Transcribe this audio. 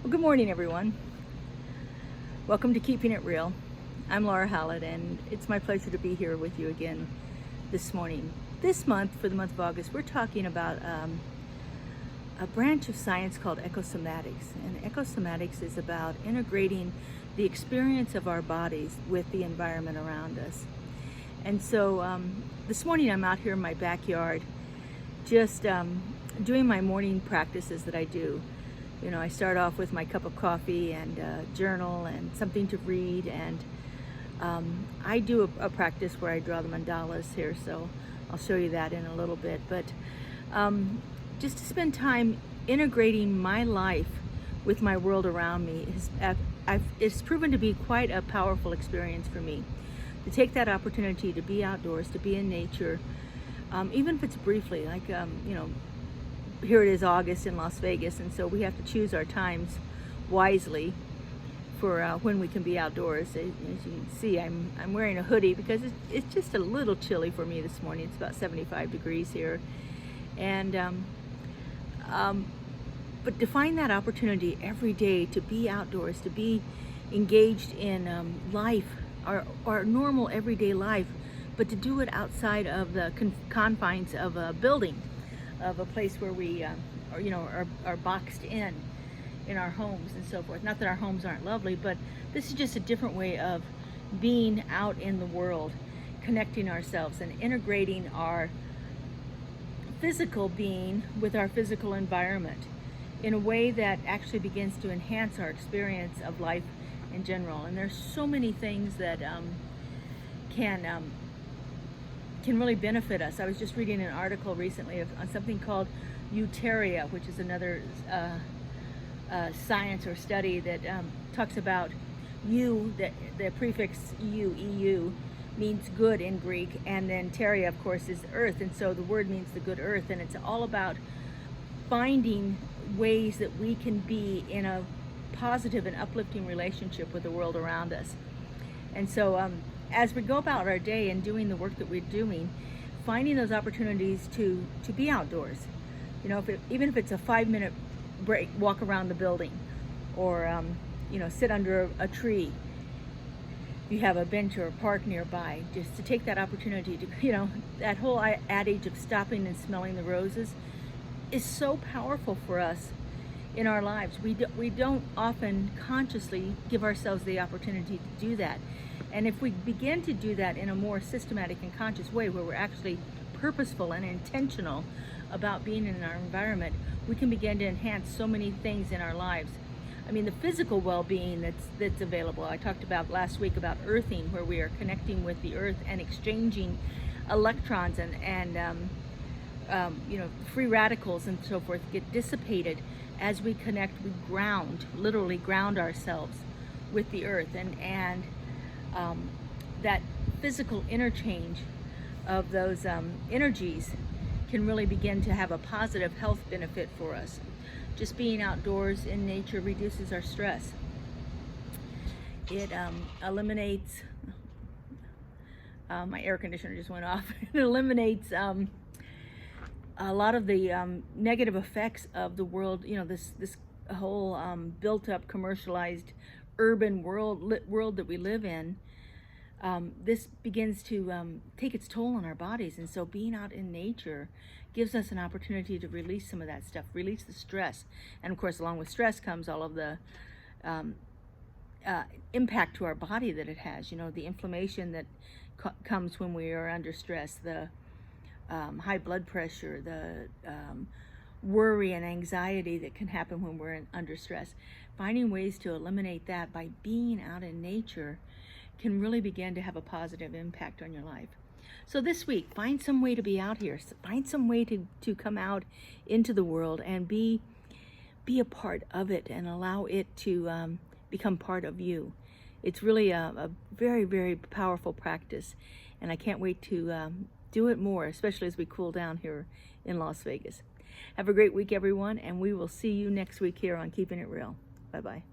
Well, good morning, everyone. Welcome to Keeping It Real. I'm Laura Hallett, and it's my pleasure to be here with you again this morning. This month, for the month of August, we're talking about a branch of science called ecosomatics. And ecosomatics is about integrating the experience of our bodies with the environment around us. And so this morning I'm out here in my backyard just doing my morning practices that I do. You know, I start off with my cup of coffee and journal and something to read, and I do a practice where I draw the mandalas here, so I'll show you that in a little bit. But just to spend time integrating my life with my world around me it's proven to be quite a powerful experience for me. To take that opportunity to be outdoors, to be in nature, even if it's briefly, like you know, here it is August in Las Vegas, and so we have to choose our times wisely for when we can be outdoors. As you can see, I'm wearing a hoodie because it's just a little chilly for me this morning. It's about 75 degrees here, and but to find that opportunity every day to be outdoors, to be engaged in life, our normal everyday life, but to do it outside of the confines of a building, of a place where we are boxed in our homes and so forth. Not that our homes aren't lovely, but this is just a different way of being out in the world, connecting ourselves and integrating our physical being with our physical environment in a way that actually begins to enhance our experience of life in general. And there's so many things that can really benefit us. I was just reading an article recently on something called Euteria, which is another science or study that talks about the prefix EU means good in Greek, and then teria, of course, is earth, and so the word means the good earth, and it's all about finding ways that we can be in a positive and uplifting relationship with the world around us. And so as we go about our day and doing the work that we're doing, finding those opportunities to be outdoors. You know, even if it's a 5-minute break, walk around the building, or you know, sit under a tree. If you have a bench or a park nearby, just to take that opportunity to, you know, that whole adage of stopping and smelling the roses is so powerful for us in our lives. We don't often consciously give ourselves the opportunity to do that. And if we begin to do that in a more systematic and conscious way, where we're actually purposeful and intentional about being in our environment, we can begin to enhance so many things in our lives. I mean, the physical well-being that's available. I talked about last week about earthing, where we are connecting with the earth and exchanging electrons and you know, free radicals and so forth get dissipated as we connect. We literally ground ourselves with the earth, and that physical interchange of those energies can really begin to have a positive health benefit for us. Just being outdoors in nature reduces our stress. It eliminates, my air conditioner just went off. It eliminates a lot of the negative effects of the world, you know, this whole built up, commercialized, urban world that we live in. This begins to take its toll on our bodies, and so being out in nature gives us an opportunity to release some of that stuff, release the stress. And of course, along with stress comes all of the impact to our body that it has. You know, the inflammation that comes when we are under stress, the high blood pressure, the worry and anxiety that can happen when we're under stress. Finding ways to eliminate that by being out in nature can really begin to have a positive impact on your life. So this week, find some way to be out here. Find some way to come out into the world and be a part of it, and allow it to become part of you. It's really a very, very powerful practice, and I can't wait to do it more, especially as we cool down here in Las Vegas. Have a great week, everyone, and we will see you next week here on Keeping It Real. Bye-bye.